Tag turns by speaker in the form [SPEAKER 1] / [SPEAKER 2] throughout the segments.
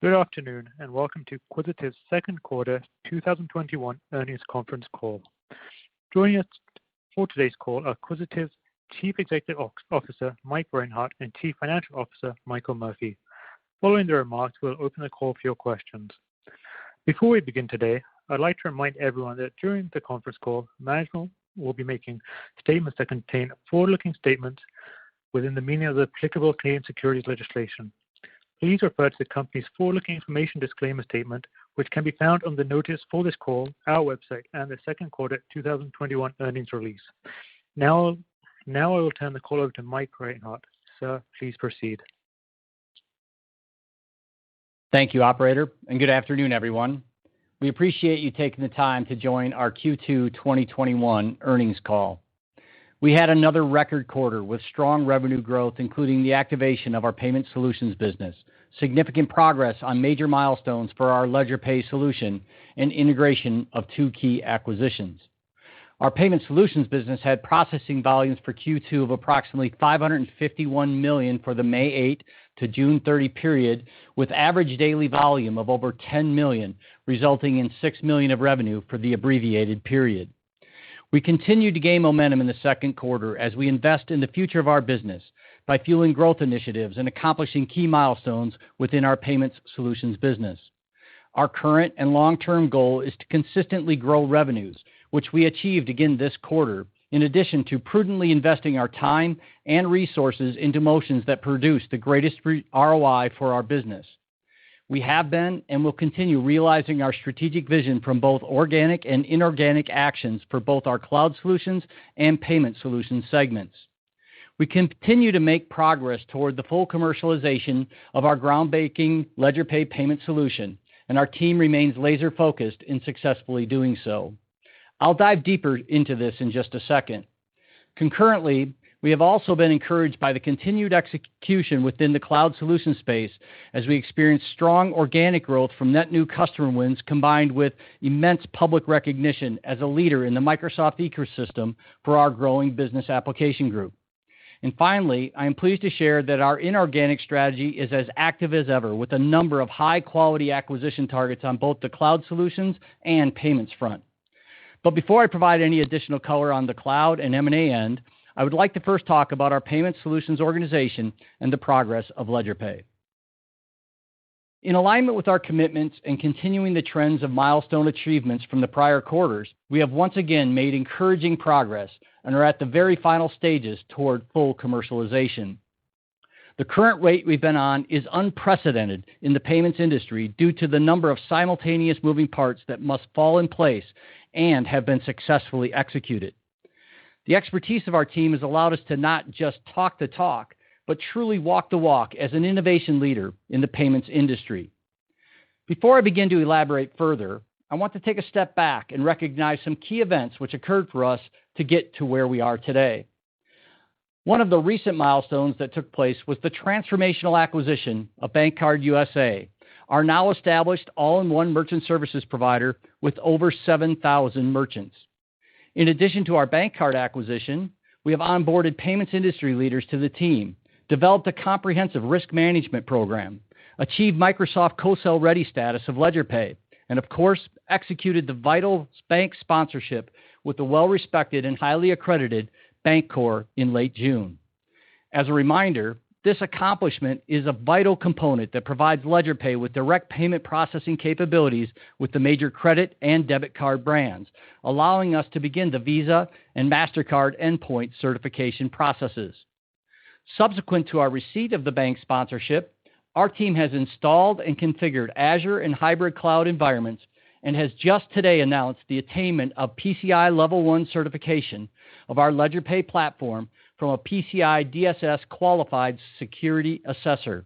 [SPEAKER 1] Good afternoon, and welcome to Quisitive's second quarter 2021 earnings conference call. Joining us for today's call are Quisitive's Chief Executive Officer, Mike Reinhart, and Chief Financial Officer, Michael Murphy. Following the remarks, we'll open the call for your questions. Before we begin today, I'd like to remind everyone that during the conference call, management will be making statements that contain forward-looking statements within the meaning of the applicable Canadian securities legislation. Please refer to the company's forward-looking information disclaimer statement, which can be found on the notice for this call, our website, and the second quarter 2021 earnings release. Now I will turn the call over to Mike Reinhart. Sir, please proceed.
[SPEAKER 2] Thank you, operator, and good afternoon, everyone. We appreciate you taking the time to join our Q2 2021 earnings call. We had another record quarter with strong revenue growth, including the activation of our payment solutions business, significant progress on major milestones for our LedgerPay solution, and integration of two key acquisitions. Our payment solutions business had processing volumes for Q2 of approximately $551 million for the May 8 to June 30 period, with average daily volume of over 10 million, resulting in $6 million of revenue for the abbreviated period. We continue to gain momentum in the second quarter as we invest in the future of our business by fueling growth initiatives and accomplishing key milestones within our payments solutions business. Our current and long-term goal is to consistently grow revenues, which we achieved again this quarter, in addition to prudently investing our time and resources into motions that produce the greatest ROI for our business. We have been and will continue realizing our strategic vision from both organic and inorganic actions for both our cloud solutions and payment solutions segments. We continue to make progress toward the full commercialization of our groundbreaking LedgerPay payment solution, and our team remains laser-focused in successfully doing so. I'll dive deeper into this in just a second. Concurrently, we have also been encouraged by the continued execution within the cloud solution space as we experience strong organic growth from net new customer wins combined with immense public recognition as a leader in the Microsoft ecosystem for our growing business application group. And finally, I am pleased to share that our inorganic strategy is as active as ever, with a number of high-quality acquisition targets on both the cloud solutions and payments front. But before I provide any additional color on the cloud and M&A end, I would like to first talk about our payment solutions organization and the progress of LedgerPay. In alignment with our commitments and continuing the trends of milestone achievements from the prior quarters, we have once again made encouraging progress and are at the very final stages toward full commercialization. The current rate we've been on is unprecedented in the payments industry due to the number of simultaneous moving parts that must fall in place and have been successfully executed. The expertise of our team has allowed us to not just talk the talk, but truly walk the walk as an innovation leader in the payments industry. Before I begin to elaborate further, I want to take a step back and recognize some key events which occurred for us to get to where we are today. One of the recent milestones that took place was the transformational acquisition of BankCard USA, our now established all-in-one merchant services provider with over 7,000 merchants. In addition to our BankCard acquisition, we have onboarded payments industry leaders to the team, developed a comprehensive risk management program, achieved Microsoft co-sell ready status of LedgerPay, and of course, executed the vital bank sponsorship with the well-respected and highly accredited Bancorp in late June. As a reminder, this accomplishment is a vital component that provides LedgerPay with direct payment processing capabilities with the major credit and debit card brands, allowing us to begin the Visa and MasterCard endpoint certification processes. Subsequent to our receipt of the bank sponsorship, our team has installed and configured Azure and hybrid cloud environments and has just today announced the attainment of PCI Level 1 certification of our LedgerPay platform from a PCI DSS qualified security assessor.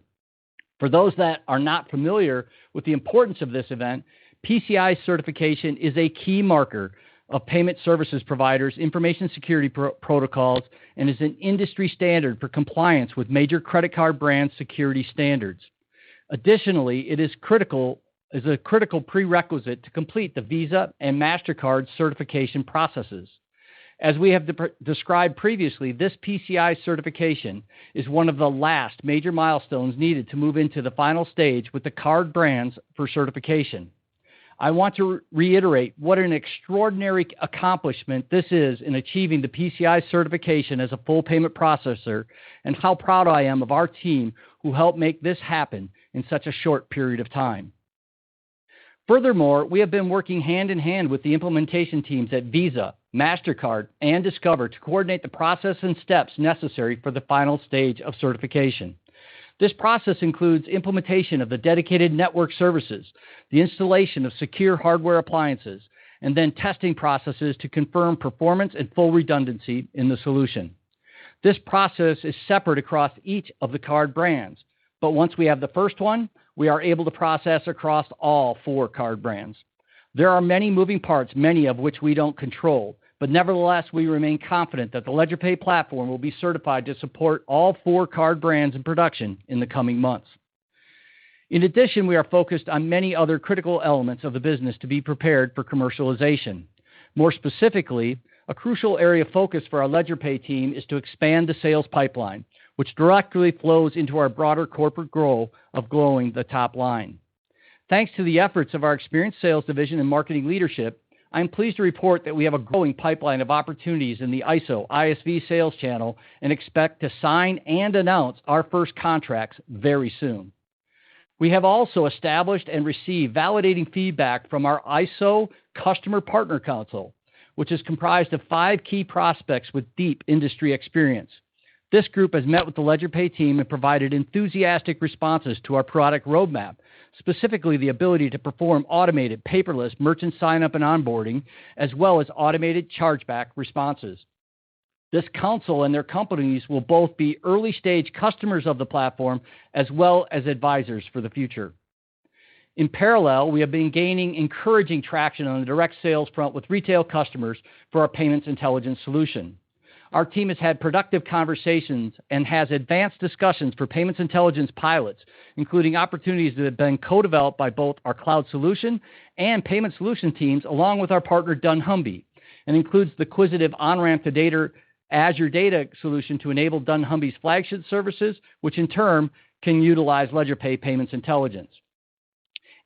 [SPEAKER 2] For those that are not familiar with the importance of this event, PCI certification is a key marker of payment services providers' information security protocols and is an industry standard for compliance with major credit card brand security standards. Additionally, it is a critical prerequisite to complete the Visa and MasterCard certification processes. As we have described previously, this PCI certification is one of the last major milestones needed to move into the final stage with the card brands for certification. I want to reiterate what an extraordinary accomplishment this is in achieving the PCI certification as a full payment processor, and how proud I am of our team who helped make this happen in such a short period of time. Furthermore, we have been working hand in hand with the implementation teams at Visa, MasterCard, and Discover to coordinate the process and steps necessary for the final stage of certification. This process includes implementation of the dedicated network services, the installation of secure hardware appliances, and then testing processes to confirm performance and full redundancy in the solution. This process is separate across each of the card brands, but once we have the first one, we are able to process across all 4 card brands. There are many moving parts, many of which we don't control, but nevertheless, we remain confident that the LedgerPay platform will be certified to support all 4 card brands in production in the coming months. In addition, we are focused on many other critical elements of the business to be prepared for commercialization. More specifically, a crucial area of focus for our LedgerPay team is to expand the sales pipeline, which directly flows into our broader corporate goal of growing the top line. Thanks to the efforts of our experienced sales division and marketing leadership, I am pleased to report that we have a growing pipeline of opportunities in the ISO ISV sales channel and expect to sign and announce our first contracts very soon. We have also established and received validating feedback from our ISO Customer Partner Council, which is comprised of 5 key prospects with deep industry experience. This group has met with the LedgerPay team and provided enthusiastic responses to our product roadmap, specifically the ability to perform automated paperless merchant sign-up and onboarding, as well as automated chargeback responses. This council and their companies will both be early-stage customers of the platform as well as advisors for the future. In parallel, we have been gaining encouraging traction on the direct sales front with retail customers for our payments intelligence solution. Our team has had productive conversations and has advanced discussions for payments intelligence pilots, including opportunities that have been co-developed by both our cloud solution and payment solution teams, along with our partner dunnhumby, and includes the Quisitive on-ramp to data Azure data solution to enable dunnhumby's flagship services, which in turn can utilize LedgerPay payments intelligence.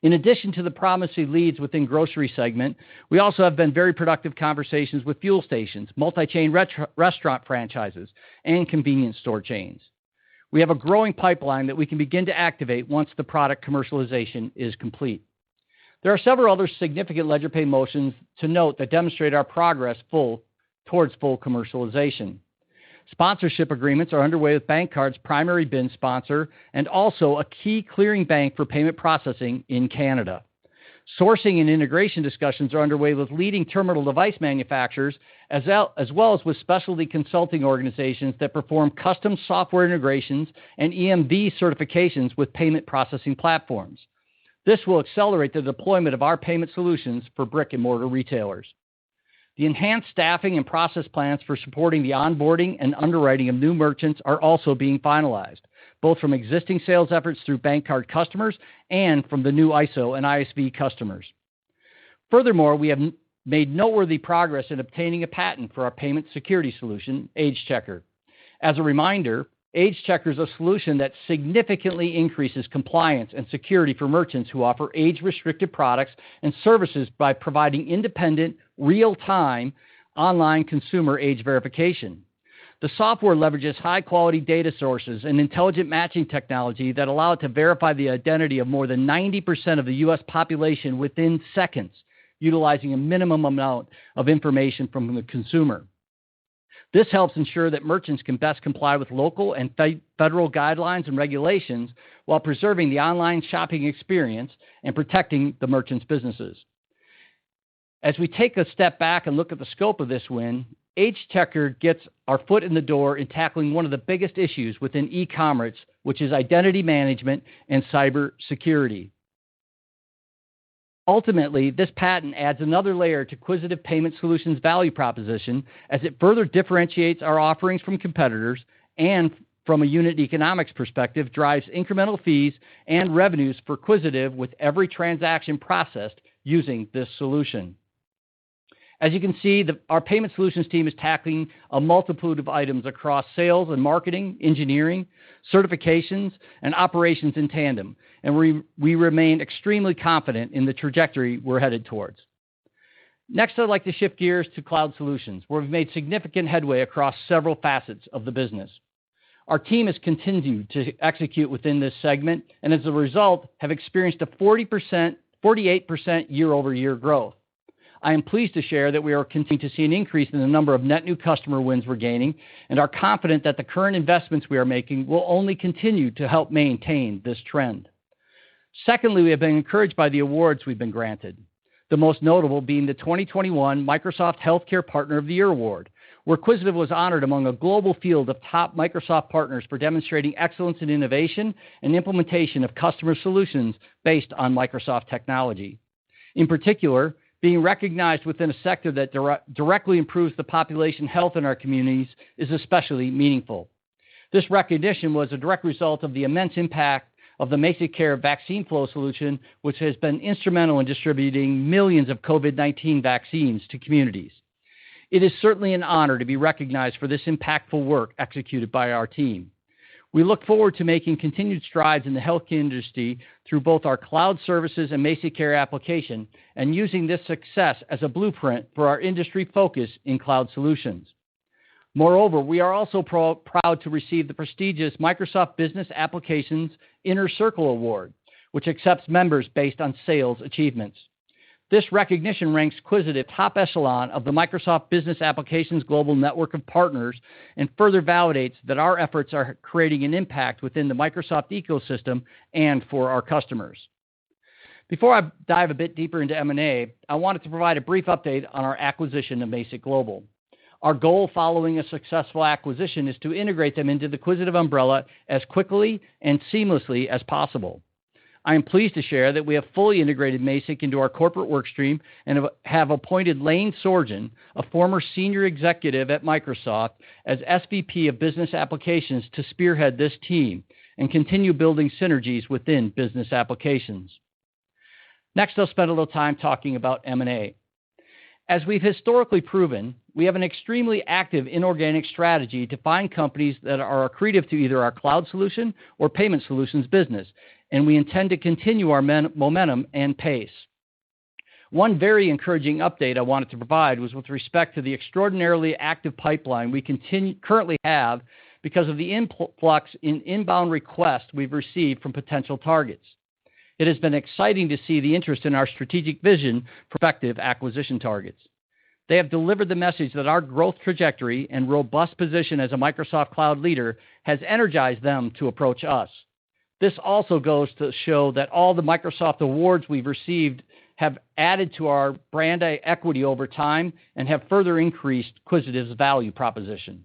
[SPEAKER 2] In addition to the promising leads within grocery segment, we also have been very productive conversations with fuel stations, multi-chain restaurant franchises, and convenience store chains. We have a growing pipeline that we can begin to activate once the product commercialization is complete. There are several other significant LedgerPay motions to note that demonstrate our progress towards full commercialization. Sponsorship agreements are underway with BankCard's primary BIN sponsor and also a key clearing bank for payment processing in Canada. Sourcing and integration discussions are underway with leading terminal device manufacturers as well as with specialty consulting organizations that perform custom software integrations and EMV certifications with payment processing platforms. This will accelerate the deployment of our payment solutions for brick-and-mortar retailers. The enhanced staffing and process plans for supporting the onboarding and underwriting of new merchants are also being finalized, both from existing sales efforts through BankCard customers and from the new ISO and ISV customers. Furthermore, we have made noteworthy progress in obtaining a patent for our payment security solution, AgeChecker. As a reminder, AgeChecker is a solution that significantly increases compliance and security for merchants who offer age-restricted products and services by providing independent, real-time online consumer age verification. The software leverages high-quality data sources and intelligent matching technology that allow it to verify the identity of more than 90% of the U.S. population within seconds, utilizing a minimum amount of information from the consumer. This helps ensure that merchants can best comply with local and federal guidelines and regulations while preserving the online shopping experience and protecting the merchants' businesses. As we take a step back and look at the scope of this win, AgeChecker gets our foot in the door in tackling one of the biggest issues within e-commerce, which is identity management and cyber security. Ultimately, this patent adds another layer to Quisitive Payment Solutions' value proposition as it further differentiates our offerings from competitors and, from a unit economics perspective, drives incremental fees and revenues for Quisitive with every transaction processed using this solution. As you can see, our payment solutions team is tackling a multitude of items across sales and marketing, engineering, certifications, and operations in tandem, and we remain extremely confident in the trajectory we're headed towards. Next, I'd like to shift gears to cloud solutions, where we've made significant headway across several facets of the business. Our team has continued to execute within this segment, and as a result, have experienced a 48% year-over-year growth. I am pleased to share that we are continuing to see an increase in the number of net new customer wins we're gaining, and are confident that the current investments we are making will only continue to help maintain this trend. Secondly, we have been encouraged by the awards we've been granted, the most notable being the 2021 Microsoft Healthcare Partner of the Year Award, where Quisitive was honored among a global field of top Microsoft partners for demonstrating excellence in innovation and implementation of customer solutions based on Microsoft technology. In particular, being recognized within a sector that directly improves the population health in our communities is especially meaningful. This recognition was a direct result of the immense impact of the MazikCare vaccine flow solution, which has been instrumental in distributing millions of COVID-19 vaccines to communities. It is certainly an honor to be recognized for this impactful work executed by our team. We look forward to making continued strides in the healthcare industry through both our cloud services and MazikCare application, and using this success as a blueprint for our industry focus in cloud solutions. Moreover, we are also proud to receive the prestigious Microsoft Business Applications Inner Circle Award, which accepts members based on sales achievements. This recognition ranks Quisitive top echelon of the Microsoft Business Applications global network of partners, and further validates that our efforts are creating an impact within the Microsoft ecosystem and for our customers. Before I dive a bit deeper into M&A, I wanted to provide a brief update on our acquisition of Masic Global. Our goal following a successful acquisition is to integrate them into the Quisitive umbrella as quickly and seamlessly as possible. I am pleased to share that we have fully integrated Masic into our corporate workstream and have appointed Lane Sorgen, a former senior executive at Microsoft, as SVP of Business Applications to spearhead this team and continue building synergies within business applications. Next, I'll spend a little time talking about M&A. As we've historically proven, we have an extremely active inorganic strategy to find companies that are accretive to either our cloud solution or payment solutions business, and we intend to continue our momentum and pace. One very encouraging update I wanted to provide was with respect to the extraordinarily active pipeline we currently have because of the influx in inbound requests we've received from potential targets. It has been exciting to see the interest in our strategic vision for prospective acquisition targets. They have delivered the message that our growth trajectory and robust position as a Microsoft Cloud leader has energized them to approach us. This also goes to show that all the Microsoft awards we've received have added to our brand equity over time and have further increased Quisitive's value proposition.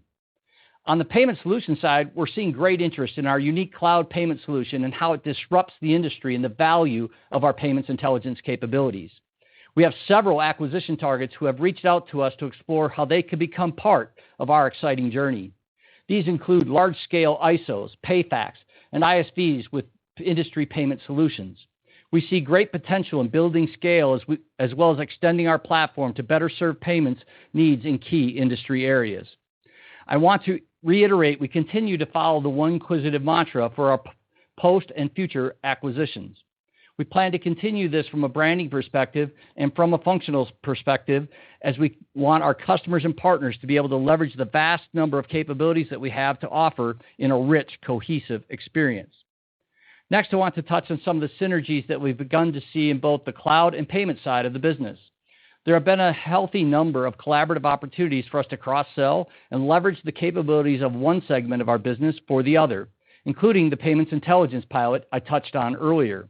[SPEAKER 2] On the payment solution side, we're seeing great interest in our unique cloud payment solution and how it disrupts the industry and the value of our payments intelligence capabilities. We have several acquisition targets who have reached out to us to explore how they could become part of our exciting journey. These include large-scale ISOs, PayFacs, and ISVs with industry payment solutions. We see great potential in building scale as well as extending our platform to better serve payments needs in key industry areas. I want to reiterate we continue to follow the One Quisitive mantra for our post and future acquisitions. We plan to continue this from a branding perspective and from a functional perspective, as we want our customers and partners to be able to leverage the vast number of capabilities that we have to offer in a rich, cohesive experience. Next, I want to touch on some of the synergies that we've begun to see in both the cloud and payment side of the business. There have been a healthy number of collaborative opportunities for us to cross-sell and leverage the capabilities of one segment of our business for the other, including the payments intelligence pilot I touched on earlier.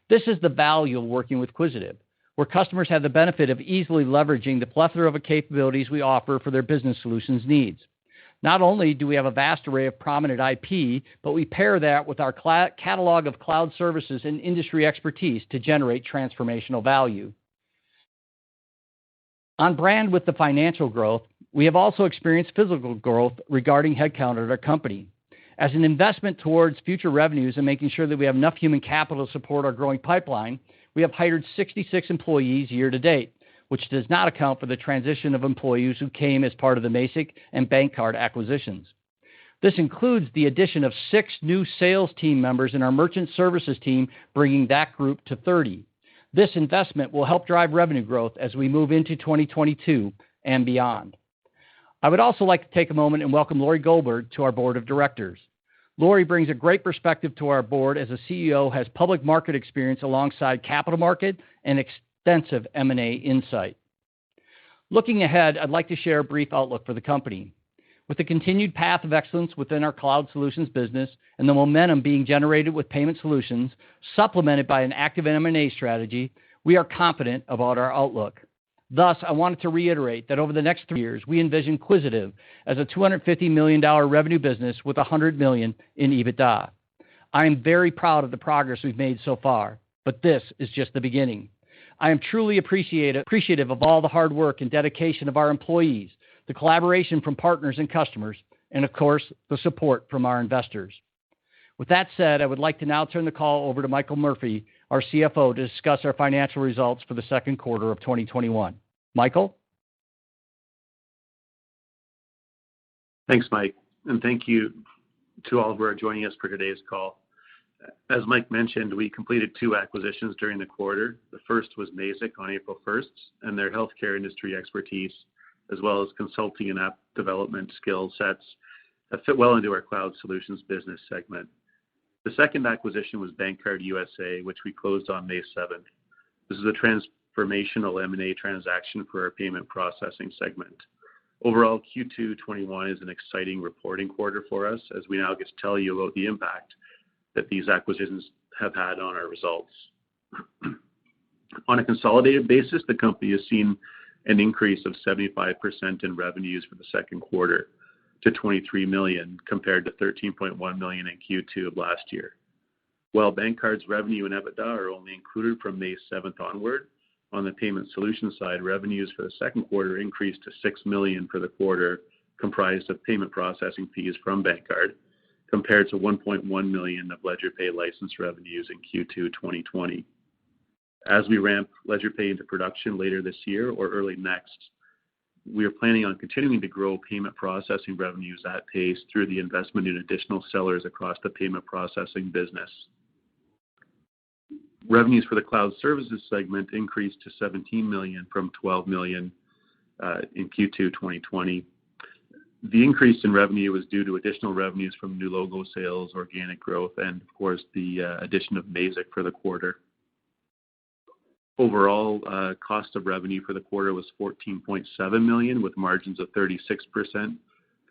[SPEAKER 2] This is the value of working with Quisitive, where customers have the benefit of easily leveraging the plethora of capabilities we offer for their business solutions needs. Not only do we have a vast array of prominent IP, but we pair that with our catalog of cloud services and industry expertise to generate transformational value. On brand with the financial growth, we have also experienced physical growth regarding headcount at our company. As an investment towards future revenues and making sure that we have enough human capital to support our growing pipeline, we have hired 66 employees year to date, which does not account for the transition of employees who came as part of the Mazik and BankCard acquisitions. This includes the addition of 6 new sales team members in our merchant services team, bringing that group to 30. This investment will help drive revenue growth as we move into 2022 and beyond. I would also like to take a moment and welcome Lori Goldberg to our board of directors. Lori brings a great perspective to our board as a CEO, has public market experience alongside capital market and extensive M&A insight. Looking ahead, I'd like to share a brief outlook for the company. With the continued path of excellence within our cloud solutions business and the momentum being generated with payment solutions, supplemented by an active M&A strategy, we are confident about our outlook. Thus, I wanted to reiterate that over the next 3 years, we envision Quisitive as a $250 million revenue business with $100 million in EBITDA. I am very proud of the progress we've made so far, but this is just the beginning. I am truly appreciative of all the hard work and dedication of our employees, the collaboration from partners and customers, and of course, the support from our investors. With that said, I would like to now turn the call over to Michael Murphy, our CFO, to discuss our financial results for the second quarter of 2021. Michael?
[SPEAKER 3] Thanks, Mike, and thank you to all who are joining us for today's call. As Mike mentioned, we completed 2 acquisitions during the quarter. The first was Mazik on April 1st, and their healthcare industry expertise, as well as consulting and app development skill sets, that fit well into our cloud solutions business segment. The second acquisition was BankCard USA, which we closed on May 7th. This is a transformational M&A transaction for our payment processing segment. Overall, Q2 21 is an exciting reporting quarter for us, as we now get to tell you about the impact that these acquisitions have had on our results. On a consolidated basis, the company has seen an increase of 75% in revenues for the second quarter to $23 million compared to $13.1 million in Q2 of last year. While BankCard's revenue and EBITDA are only included from May 7th onward, on the payment solution side, revenues for the second quarter increased to $6 million for the quarter, comprised of payment processing fees from BankCard, compared to $1.1 million of LedgerPay license revenues in Q2 2020. As we ramp LedgerPay into production later this year or early next, we are planning on continuing to grow payment processing revenues at pace through the investment in additional sellers across the payment processing business. Revenues for the cloud services segment increased to $17 million from $12 million in Q2 2020. The increase in revenue was due to additional revenues from new logo sales, organic growth, and of course the addition of Mazik for the quarter. Overall, cost of revenue for the quarter was $14.7 million, with margins of 36%,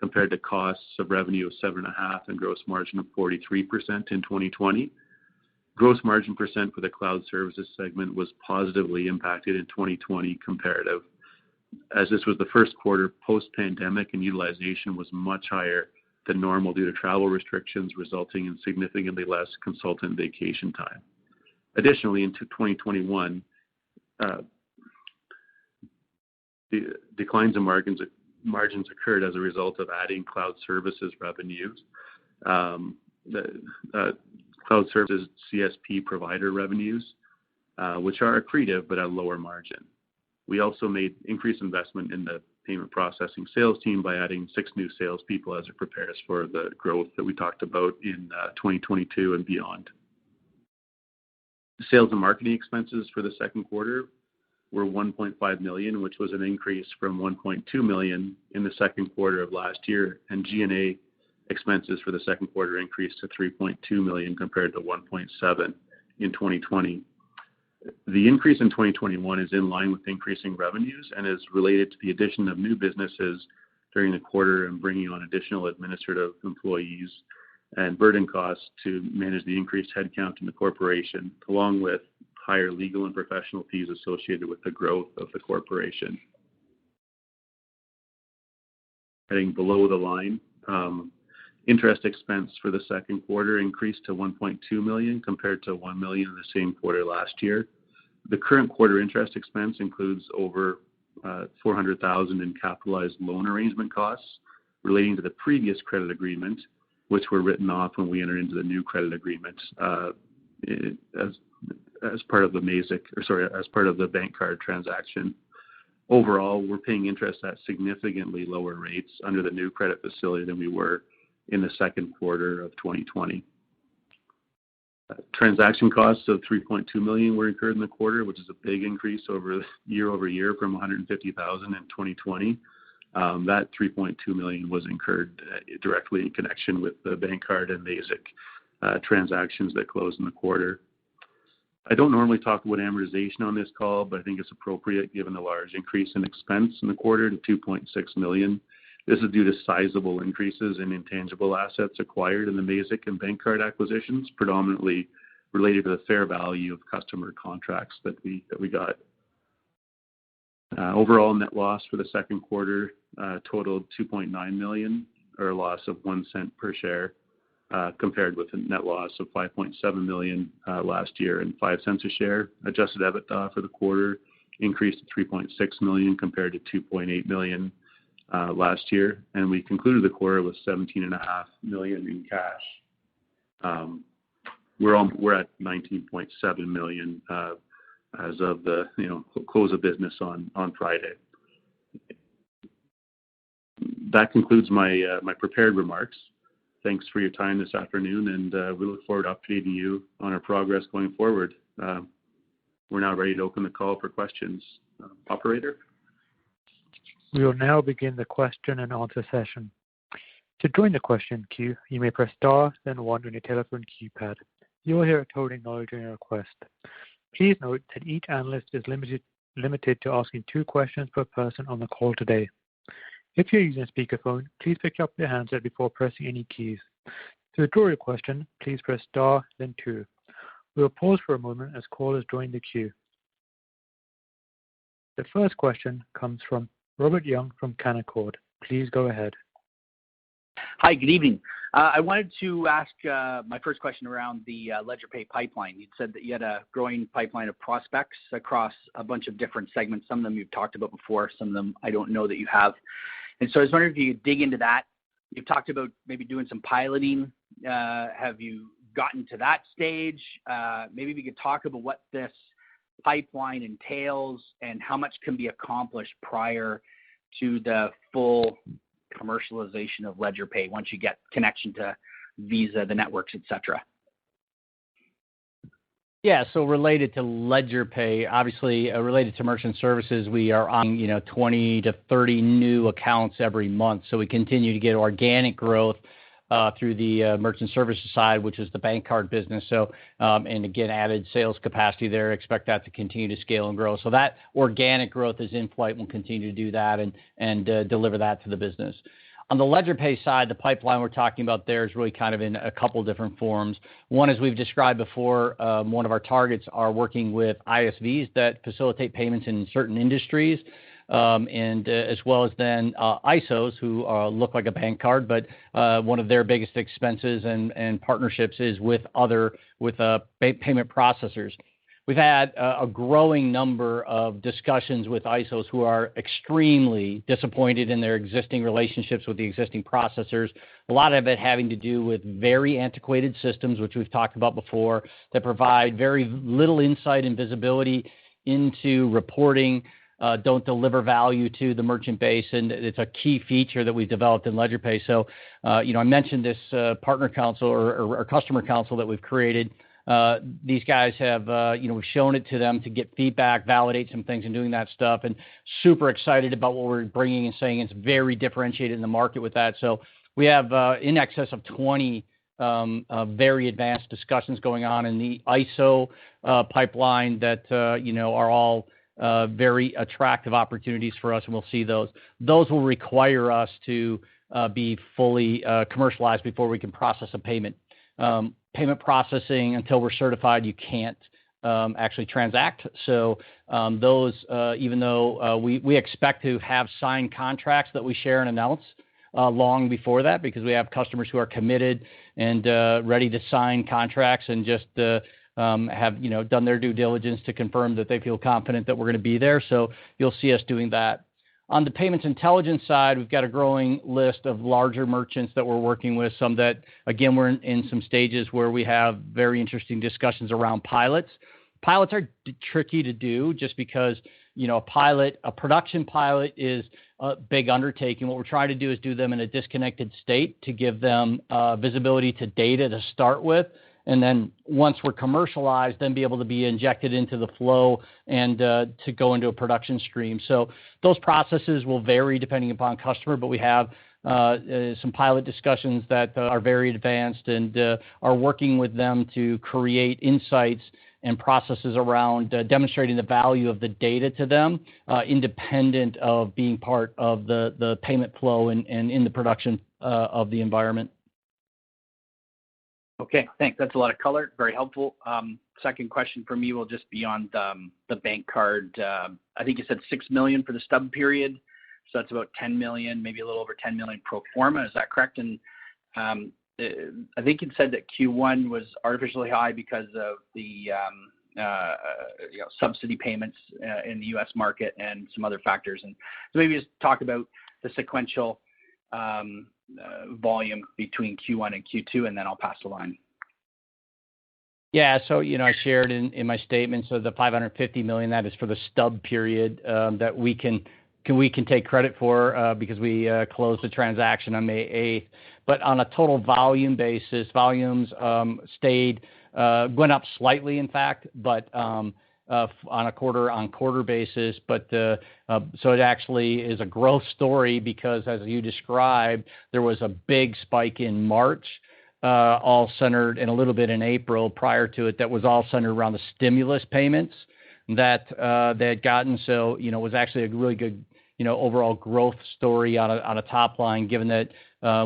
[SPEAKER 3] compared to costs of revenue of $7.5 and gross margin of 43% in 2020. Gross margin percent for the cloud services segment was positively impacted in 2020 comparative, as this was the first quarter post-pandemic and utilization was much higher than normal due to travel restrictions, resulting in significantly less consultant vacation time. Additionally, into 2021, the declines in margins occurred as a result of adding cloud services revenues. Cloud services CSP provider revenues, which are accretive but at lower margin. We also made increased investment in the payment processing sales team by adding 6 new salespeople as it prepares for the growth that we talked about in 2022 and beyond. Sales and marketing expenses for the second quarter were $1.5 million, which was an increase from $1.2 million in the second quarter of last year, and G&A expenses for the second quarter increased to $3.2 million compared to $1.7 in 2020. The increase in 2021 is in line with increasing revenues and is related to the addition of new businesses during the quarter and bringing on additional administrative employees and burden costs to manage the increased headcount in the corporation, along with higher legal and professional fees associated with the growth of the corporation. Heading below the line, interest expense for the second quarter increased to $1.2 million compared to $1 million in the same quarter last year. The current quarter interest expense includes over $400,000 in capitalized loan arrangement costs relating to the previous credit agreement, which were written off when we entered into the new credit agreement as part of the BankCard transaction. Overall, we're paying interest at significantly lower rates under the new credit facility than we were in the second quarter of 2020. Transaction costs of $3.2 million were incurred in the quarter, which is a big increase over year from $150,000 in 2020. That $3.2 million was incurred directly in connection with the bank card and Mazik transactions that closed in the quarter. I don't normally talk about amortization on this call, but I think it's appropriate given the large increase in expense in the quarter to $2.6 million. This is due to sizable increases in intangible assets acquired in the Mazik and bank card acquisitions, predominantly related to the fair value of customer contracts that we got. Overall net loss for the second quarter totaled $2.9 million, or a loss of 1 cent per share, compared with a net loss of $5.7 million last year and 5 cents a share. Adjusted EBITDA for the quarter increased to $3.6 million compared to $2.8 million last year, and we concluded the quarter with $17.5 million in cash. We're at $19.7 million as of the close of business on Friday. That concludes my prepared remarks. Thanks for your time this afternoon, and we look forward to updating you on our progress going forward. We're now ready to open the call for questions. Operator?
[SPEAKER 1] We will now begin the question and answer session. To join the question queue, you may press star, then 1 on your telephone keypad. You will hear a tone acknowledging your request. Please note that each analyst is limited to asking 2 questions per person on the call today. If you're using a speakerphone, please pick up your handset before pressing any keys. To withdraw your question, please press star, then 2. We will pause for a moment as callers join the queue. The first question comes from Robert Young from Canaccord. Please go ahead.
[SPEAKER 4] Hi, good evening. I wanted to ask my first question around the LedgerPay pipeline. You said that you had a growing pipeline of prospects across a bunch of different segments. Some of them you've talked about before, some of them I don't know that you have. And so I was wondering if you could dig into that. You've talked about maybe doing some piloting. Have you gotten to that stage? Maybe we could talk about what this pipeline entails and how much can be accomplished prior to the full commercialization of LedgerPay once you get connection to Visa, the networks, etc.
[SPEAKER 2] Yeah, so related to LedgerPay, obviously related to merchant services, we are on 20 to 30 new accounts every month. So we continue to get organic growth through the merchant services side, which is the bank card business. So, and again, added sales capacity there. Expect that to continue to scale and grow. So that organic growth is in flight. We'll continue to do that and deliver that to the business. On the LedgerPay side, the pipeline we're talking about there is really kind of in a couple different forms. One, as we've described before, one of our targets are working with ISVs that facilitate payments in certain industries, and as well as then ISOs who look like a bank card, but one of their biggest expenses and partnerships is with payment processors. We've had a growing number of discussions with ISOs who are extremely disappointed in their existing relationships with the existing processors. A lot of it having to do with very antiquated systems, which we've talked about before, that provide very little insight and visibility into reporting, don't deliver value to the merchant base, and it's a key feature that we've developed in LedgerPay. So, I mentioned this partner council or customer council that we've created. These guys have, we've shown it to them to get feedback, validate some things and doing that stuff, and super excited about what we're bringing and saying it's very differentiated in the market with that. So we have in excess of 20 very advanced discussions going on in the ISO pipeline that, are all very attractive opportunities for us, and we'll see those. Those will require us to be fully commercialized before we can process a payment. Payment processing, until we're certified, you can't actually transact. So those, even though we expect to have signed contracts that we share and announce long before that, because we have customers who are committed and ready to sign contracts and just have done their due diligence to confirm that they feel confident that we're going to be there. So you'll see us doing that. On the payments intelligence side, we've got a growing list of larger merchants that we're working with, some that, again, we're in some stages where we have very interesting discussions around pilots. Pilots are tricky to do just because, a production pilot is a big undertaking. What we're trying to do is do them in a disconnected state to give them visibility to data to start with. And then once we're commercialized, then be able to be injected into the flow and to go into a production stream. So those processes will vary depending upon customer, but we have some pilot discussions that are very advanced and are working with them to create insights and processes around demonstrating the value of the data to them, independent of being part of the payment flow and in the production of the environment.
[SPEAKER 4] Okay, thanks. That's a lot of color. Very helpful. Second question for me will just be on the bank card. I think you said $6 million for the stub period. So that's about $10 million, maybe a little over $10 million pro forma. Is that correct? And I think you said that Q1 was artificially high because of the subsidy payments in the U.S. market and some other factors. And so maybe just talk about the sequential volume between Q1 and Q2, and then I'll pass the line.
[SPEAKER 2] Yeah, so I shared in my statement, so the $550 million, that is for the stub period that we can take credit for because we closed the transaction on May 8th. But on a total volume basis, volumes went up slightly, in fact, but on a quarter-on-quarter basis. But so it actually is a growth story because, as you described, there was a big spike in March, all centered, and a little bit in April prior to it, that was all centered around the stimulus payments that they had gotten. So, it was actually a really good, overall growth story on a top line, given that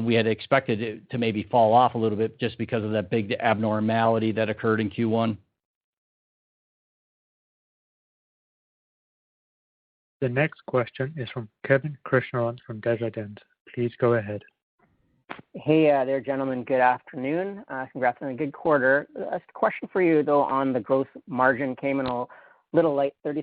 [SPEAKER 2] we had expected it to maybe fall off a little bit just because of that big abnormality that occurred in Q1.
[SPEAKER 1] The next question is from Kevin Krishnaran from Desjardins. Please go ahead.
[SPEAKER 5] Hey there, gentlemen. Good afternoon. Congrats on a good quarter. A question for you, though, on the gross margin came in a little light, 36%.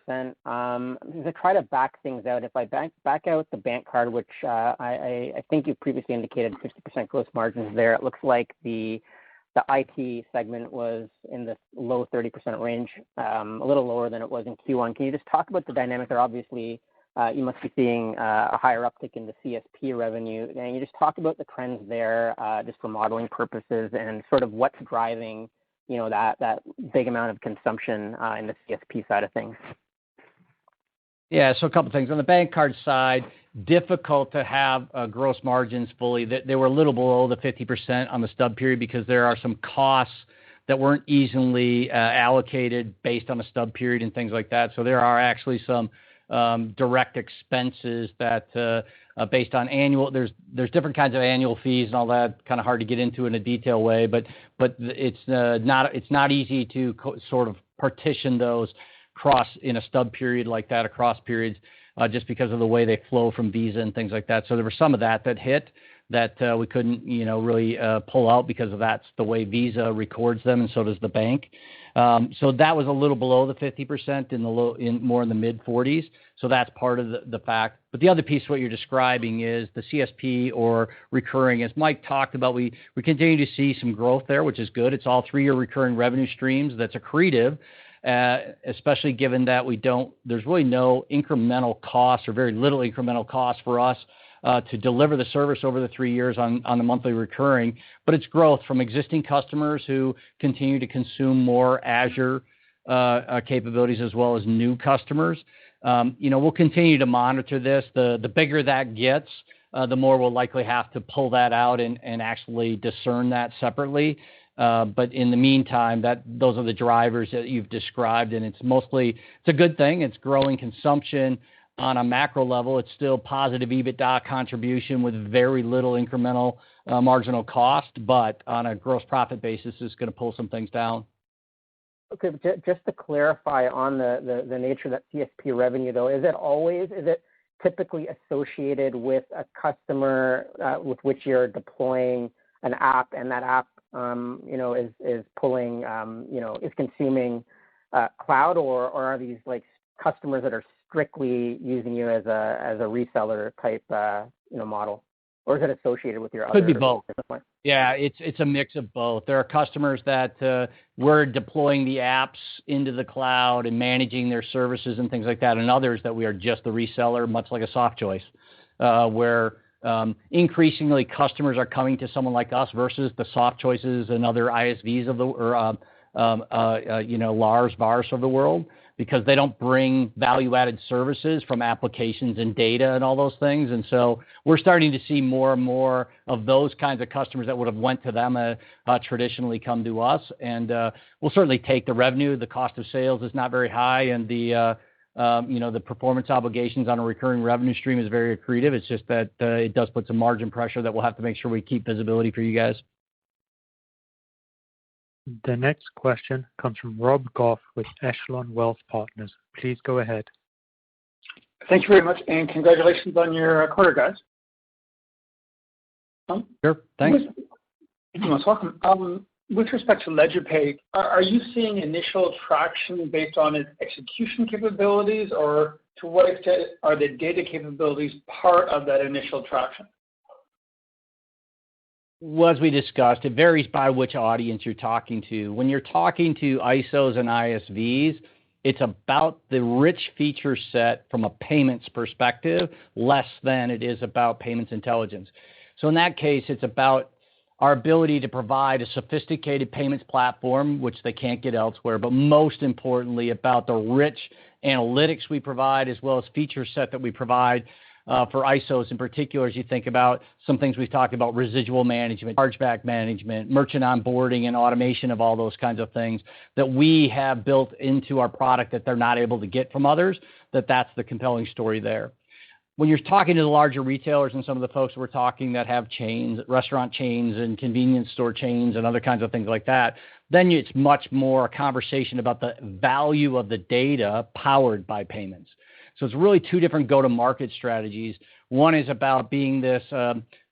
[SPEAKER 5] As I try to back things out, if I back out the bank card, which I think you previously indicated 50% gross margins there, it looks like the IT segment was in the low 30% range, a little lower than it was in Q1. Can you just talk about the dynamic there? Obviously, you must be seeing a higher uptick in the CSP revenue. And you just talk about the trends there just for modeling purposes and sort of what's driving that big amount of consumption in the CSP side of things.
[SPEAKER 2] Yeah, so a couple things. On the bank card side, difficult to have gross margins fully. They were a little below the 50% on the stub period because there are some costs that weren't easily allocated based on a stub period and things like that. So there are actually some direct expenses that based on annual, there's different kinds of annual fees and all that, kind of hard to get into in a detailed way, but it's not easy to sort of partition those cross in a stub period like that across periods just because of the way they flow from Visa and things like that. So there was some of that hit that we couldn't really pull out because of that's the way Visa records them, and so does the bank. So that was a little below the 50%, more in the mid 40s. So that's part of the fact. But the other piece, what you're describing, is the CSP or recurring. As Mike talked about, we continue to see some growth there, which is good. It's all 3-year recurring revenue streams. That's accretive, especially given that there's really no incremental cost or very little incremental cost for us to deliver the service over the 3 years on the monthly recurring, but it's growth from existing customers who continue to consume more Azure capabilities as well as new customers. We'll continue to monitor this. The bigger that gets, the more we'll likely have to pull that out and actually discern that separately. But in the meantime, those are the drivers that you've described, and it's a good thing. It's growing consumption. On a macro level, it's still positive EBITDA contribution with very little incremental marginal cost, but on a gross profit basis, it's going to pull some things down.
[SPEAKER 5] Okay, but just to clarify on the nature of that CSP revenue, though, is it typically associated with a customer with which you're deploying an app, and that app, is pulling, is consuming cloud, or are these like customers that are strictly using you as a reseller type, model? or is it associated with your
[SPEAKER 2] Could
[SPEAKER 5] other
[SPEAKER 2] be both.
[SPEAKER 5] discipline?
[SPEAKER 2] Yeah, it's a mix of both. There are customers that we're deploying the apps into the cloud and managing their services and things like that, and others that we are just the reseller, much like a soft choice, where increasingly customers are coming to someone like us versus the soft choices and other ISVs of the LARs, VARs of the world, because they don't bring value-added services from applications and data and all those things. And so we're starting to see more and more of those kinds of customers that would have went to them traditionally come to us. And we'll certainly take the revenue. The cost of sales is not very high, and the performance obligations on a recurring revenue stream is very accretive. It's just that it does put some margin pressure that we'll have to make sure we keep visibility for you guys.
[SPEAKER 1] The next question comes from Rob Goff with Echelon Wealth Partners. Please go ahead.
[SPEAKER 6] Thank you very much, and congratulations on your quarter, guys.
[SPEAKER 2] Sure, thanks.
[SPEAKER 6] You're most welcome. With respect to LedgerPay, are you seeing initial traction based on its execution capabilities, or to what extent are the data capabilities part of that initial traction?
[SPEAKER 2] Well, as we discussed, it varies by which audience you're talking to. When you're talking to ISOs and ISVs, it's about the rich feature set from a payments perspective, less than it is about payments intelligence. So in that case, it's about our ability to provide a sophisticated payments platform, which they can't get elsewhere, but most importantly about the rich analytics we provide, as well as feature set that we provide for ISOs in particular, as you think about some things we've talked about: residual management, chargeback management, merchant onboarding, and automation of all those kinds of things that we have built into our product that they're not able to get from others. That's the compelling story there. When you're talking to the larger retailers and some of the folks we're talking that have chains, restaurant chains and convenience store chains and other kinds of things like that, then it's much more a conversation about the value of the data powered by payments. So it's really two different go-to-market strategies. One is about being this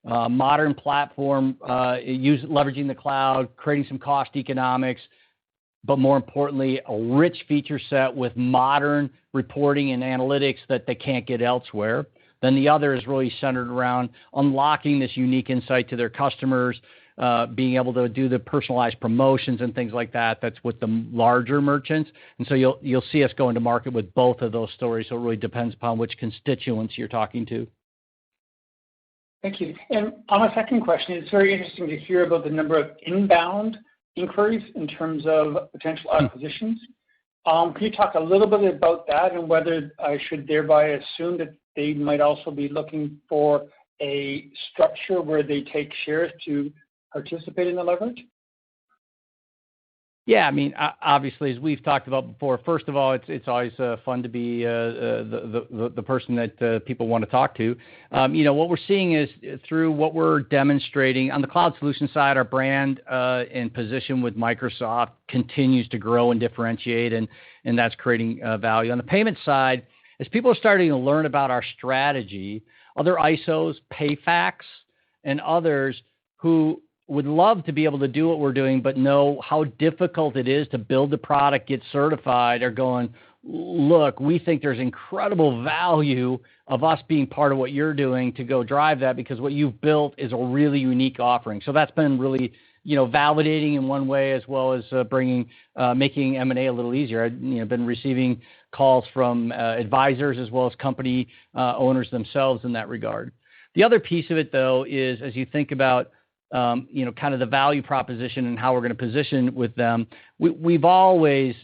[SPEAKER 2] modern platform, leveraging the cloud, creating some cost economics, but more importantly, a rich feature set with modern reporting and analytics that they can't get elsewhere. Then the other is really centered around unlocking this unique insight to their customers, being able to do the personalized promotions and things like that. That's with the larger merchants. And so you'll see us go into market with both of those stories. So it really depends upon which constituents you're talking to.
[SPEAKER 6] Thank you. And on my second question, it's very interesting to hear about the number of inbound inquiries in terms of potential acquisitions. Can you talk a little bit about that and whether I should thereby assume that they might also be looking for a structure where they take shares to participate in the leverage?
[SPEAKER 2] Yeah, I mean, obviously, as we've talked about before, first of all, it's always fun to be the person that people want to talk to. What we're seeing is through what we're demonstrating on the cloud solution side, our brand and position with Microsoft continues to grow and differentiate, and that's creating value. On the payment side, as people are starting to learn about our strategy, other ISOs, PayFacs, and others who would love to be able to do what we're doing, but know how difficult it is to build the product, get certified, are going, look, we think there's incredible value of us being part of what you're doing to go drive that, because what you've built is a really unique offering. So that's been really, validating in one way, as well as making M&A a little easier. I've been receiving calls from advisors as well as company owners themselves in that regard. The other piece of it, though, is as you think about kind of the value proposition and how we're going to position with them, we've always,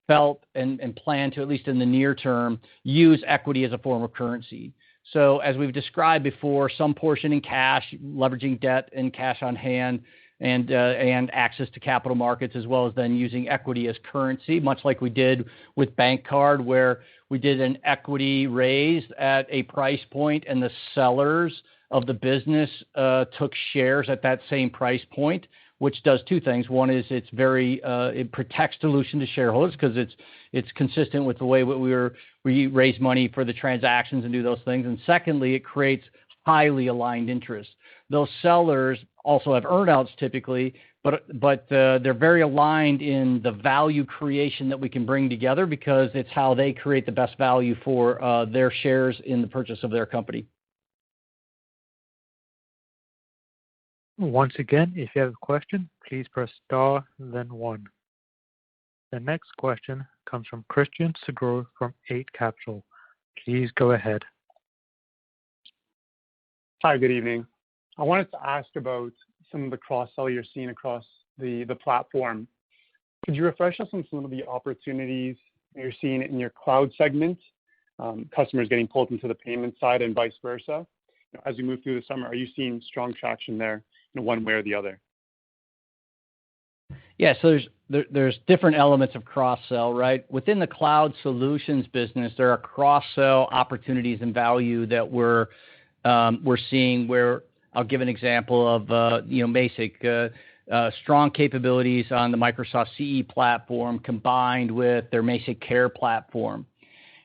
[SPEAKER 2] felt and planned to, at least in the near term, use equity as a form of currency. So as we've described before, some portion in cash, leveraging debt and cash on hand, and access to capital markets, as well as then using equity as currency, much like we did with Bank Card, where we did an equity raise at a price point, and the sellers of the business took shares at that same price point, which does two things. One is it protects dilution to shareholders because it's consistent with the way we raise money for the transactions and do those things. And secondly, it creates highly aligned interests. Those sellers also have earnouts typically, but they're very aligned in the value creation that we can bring together, because it's how they create the best value for their shares in the purchase of their company.
[SPEAKER 1] Once again, if you have a question, please press star, then 1. The next question comes from Christian Segura from 8 Capital. Please go ahead.
[SPEAKER 7] Hi, good evening. I wanted to ask about some of the cross-sell you're seeing across the platform. Could you refresh us on some of the opportunities you're seeing in your cloud segment, customers getting pulled into the payment side and vice versa? As we move through the summer, are you seeing strong traction there in one way or the other?
[SPEAKER 2] Yeah, so there's different elements of cross-sell, right? Within the cloud solutions business, there are cross-sell opportunities and value that we're seeing. Where I'll give an example of Basic strong capabilities on the Microsoft CE platform combined with their Basic Care platform.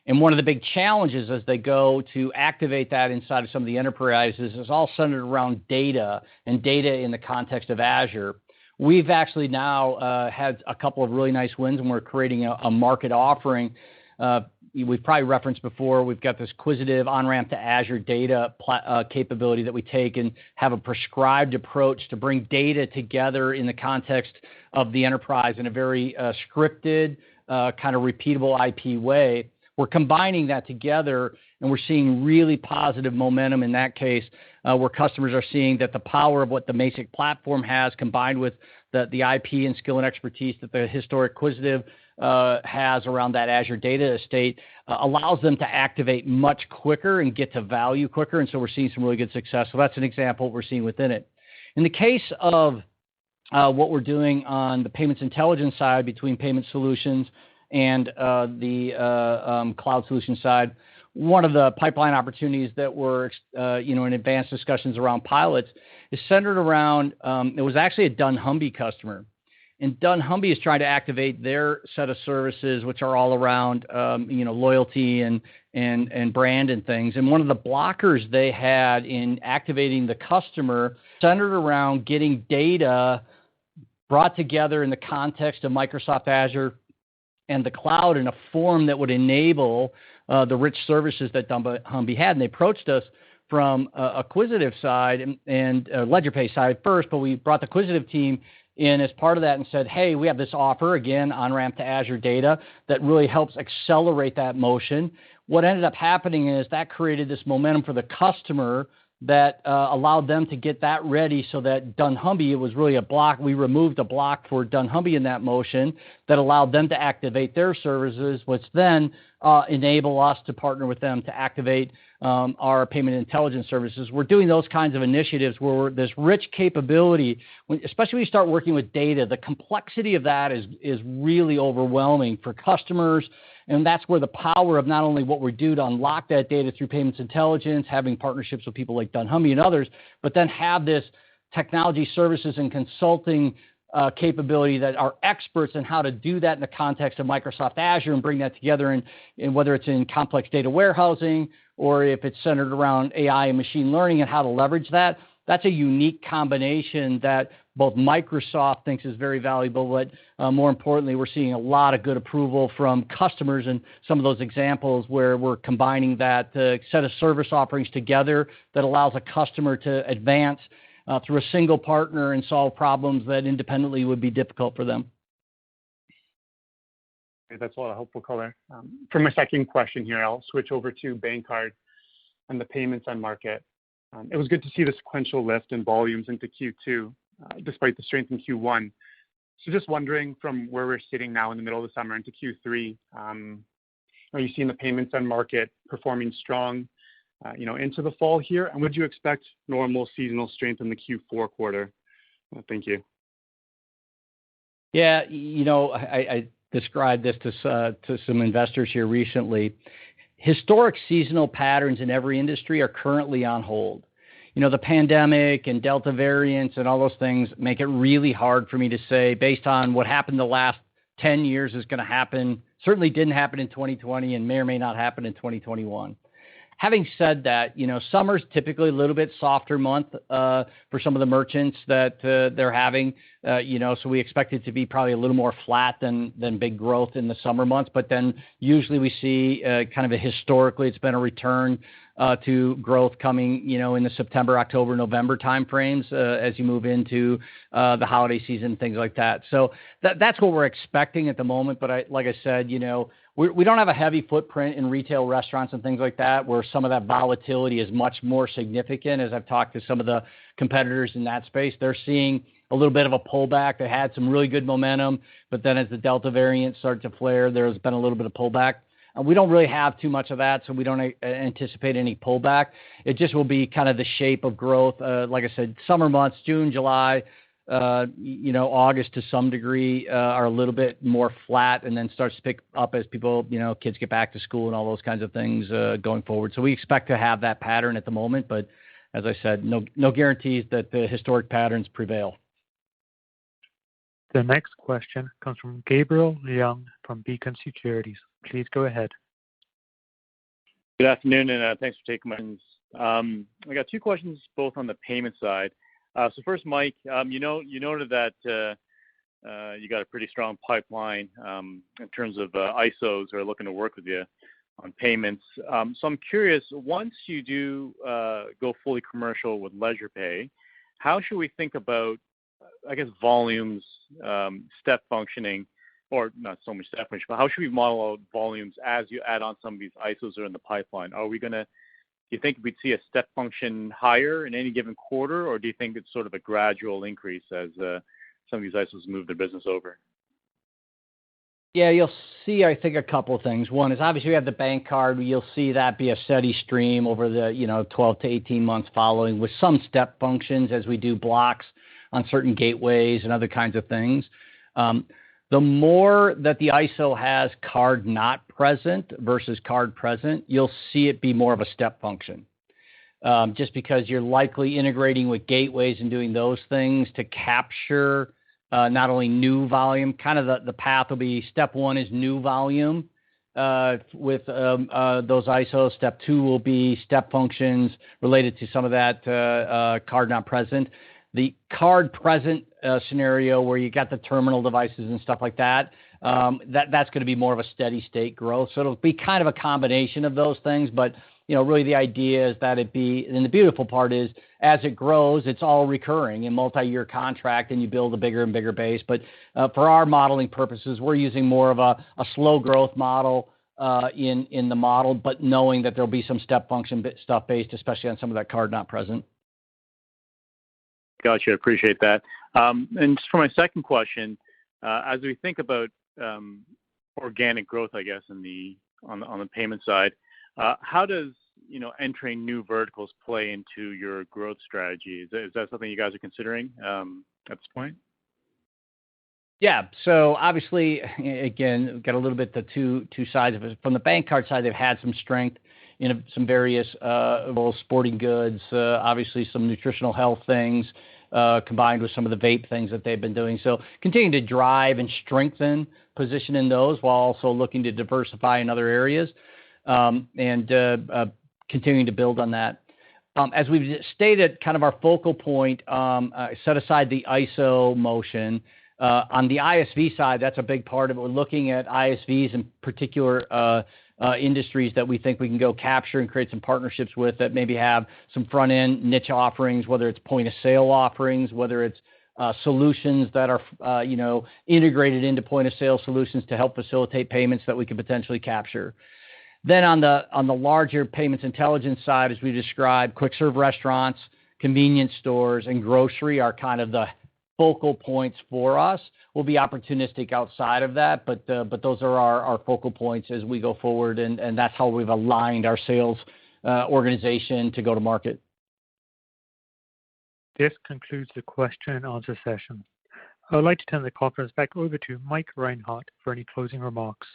[SPEAKER 2] And one of the big challenges as they go to activate that inside of some of the enterprises is all centered around data and data in the context of Azure. We've actually now had a couple of really nice wins, and we're creating a market offering. We've probably referenced before, we've got this Quisitive on-ramp to Azure data capability that we take and have a prescribed approach to bring data together in the context of the enterprise in a very scripted, kind of repeatable IP way. We're combining that together, and we're seeing really positive momentum in that case, where customers are seeing that the power of what the Basic platform has combined with the IP and skill and expertise that the historic Quisitive has around that Azure data estate allows them to activate much quicker and get to value quicker, and so we're seeing some really good success. So that's an example we're seeing within it. In the case of what we're doing on the payments intelligence side between payment solutions and the cloud solution side, one of the pipeline opportunities that we're in advanced discussions around pilots is centered around, it was actually a dunnhumby customer. And dunnhumby is trying to activate their set of services, which are all around, loyalty and brand and things. And one of the blockers they had in activating the customer centered around getting data brought together in the context of Microsoft Azure and the cloud in a form that would enable the rich services that dunnhumby had. And they approached us from a Quisitive side and LedgerPay side first, but we brought the Quisitive team in as part of that and said, hey, we have this offer, again, on-ramp to Azure data that really helps accelerate that motion. What ended up happening is that created this momentum for the customer that allowed them to get that ready so that dunnhumby, it was really a block. We removed a block for dunnhumby in that motion that allowed them to activate their services, which then enable us to partner with them to activate our payment intelligence services. We're doing those kinds of initiatives where this rich capability, especially when you start working with data, the complexity of that is really overwhelming for customers. And that's where the power of not only what we do to unlock that data through payments intelligence, having partnerships with people like dunnhumby and others, but then have this technology services and consulting capability that are experts in how to do that in the context of Microsoft Azure and bring that together in whether it's in complex data warehousing or if it's centered around AI and machine learning and how to leverage that. That's a unique combination that both Microsoft thinks is very valuable, but more importantly, we're seeing a lot of good approval from customers and some of those examples where we're combining that set of service offerings together that allows a customer to advance through a single partner and solve problems that independently would be difficult for them.
[SPEAKER 7] Okay, that's a lot of helpful color. For my second question here, I'll switch over to BankCard and the payments end market. It was good to see the sequential lift in volumes into Q2, despite the strength in Q1. So just wondering from where we're sitting now in the middle of the summer into Q3, are you seeing the payments end market performing strong, into the fall here? And would you expect normal seasonal strength in the Q4 quarter? Thank you.
[SPEAKER 2] Yeah, I described this to some investors here recently. Historic seasonal patterns in every industry are currently on hold. The pandemic and Delta variants and all those things make it really hard for me to say, based on what happened the last 10 years is going to happen, certainly didn't happen in 2020 and may or may not happen in 2021. Having said that, summer's typically a little bit softer month for some of the merchants that they're having, so we expect it to be probably a little more flat than big growth in the summer months. But then usually we see kind of historically it's been a return to growth coming, in the September, October, November timeframes as you move into the holiday season, things like that. So that's what we're expecting at the moment. But like I said, we don't have a heavy footprint in retail restaurants and things like that, where some of that volatility is much more significant. As I've talked to some of the competitors in that space, they're seeing a little bit of a pullback. They had some really good momentum, but then as the Delta variant started to flare, there's been a little bit of pullback. We don't really have too much of that, so we don't anticipate any pullback. It just will be kind of the shape of growth. Like I said, summer months, June, July, August to some degree are a little bit more flat, and then starts to pick up as people, kids get back to school and all those kinds of things going forward. So we expect to have that pattern at the moment, but as I said, no guarantees that the historic patterns prevail.
[SPEAKER 1] The next question comes from Gabriel Young from Beacon Securities. Please go ahead.
[SPEAKER 8] Good afternoon, and thanks for taking my questions. I got two questions, both on the payment side. So first, Mike, you noted that you got a pretty strong pipeline in terms of ISOs who are looking to work with you on payments. So I'm curious, once you do go fully commercial with LedgerPay, how should we think about, I guess, volumes, step functioning, or not so much step function, but how should we model out volumes as you add on some of these ISOs that are in the pipeline? Do you think we'd see a step function higher in any given quarter, or do you think it's sort of a gradual increase as some of these ISOs move their business over?
[SPEAKER 2] Yeah, you'll see, I think, a couple of things. One is obviously we have the bank card. You'll see that be a steady stream over the 12 to 18 months following, with some step functions as we do blocks on certain gateways and other kinds of things. The more that the ISO has card not present versus card present, you'll see it be more of a step function. Just because you're likely integrating with gateways and doing those things to capture not only new volume, kind of the path will be step one is new volume with those ISOs. Step two will be step functions related to some of that card not present. The card present scenario where you got the terminal devices and stuff like that, that's going to be more of a steady state growth. So it'll be kind of a combination of those things, but really the idea is that it be, and the beautiful part is as it grows, it's all recurring in multi-year contract and you build a bigger and bigger base. But for our modeling purposes, we're using more of a slow growth model in the model, but knowing that there'll be some step function stuff based, especially on some of that card not present.
[SPEAKER 8] Gotcha. Appreciate that. And just for my second question, as we think about organic growth, I guess, on the payment side, how does entering new verticals play into your growth strategy? Is that something you guys are considering at this point?
[SPEAKER 2] Yeah. So obviously, again, we've got a little bit the two sides of it. From the bank card side, they've had some strength in some various sporting goods, obviously some nutritional health things, combined with some of the vape things that they've been doing. So continuing to drive and strengthen position in those while also looking to diversify in other areas and continuing to build on that. As we've stated, kind of our focal point, set aside the ISO motion. On the ISV side, that's a big part of it. We're looking at ISVs in particular industries that we think we can go capture and create some partnerships with that maybe have some front-end niche offerings, whether it's point-of-sale offerings, whether it's solutions that are, integrated into point-of-sale solutions to help facilitate payments that we could potentially capture. Then on the larger payments intelligence side, as we described, quick-serve restaurants, convenience stores, and grocery are kind of the focal points for us. We'll be opportunistic outside of that, but those are our focal points as we go forward, and that's how we've aligned our sales organization to go to market.
[SPEAKER 1] This concludes the question and answer session. I would like to turn the conference back over to Mike Reinhart for any closing remarks.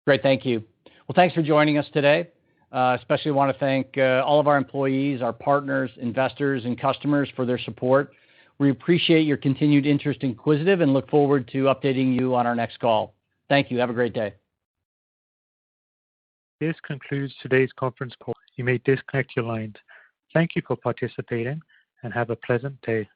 [SPEAKER 2] Great, thank you. Well, thanks for joining us today. Especially want to thank all of our employees, our partners, investors, and customers for their support. We appreciate your continued interest in Quisitive and look forward to updating you on our next call. Thank you. Have a great day.
[SPEAKER 1] This concludes today's conference call. You may disconnect your lines. Thank you for participating and have a pleasant day.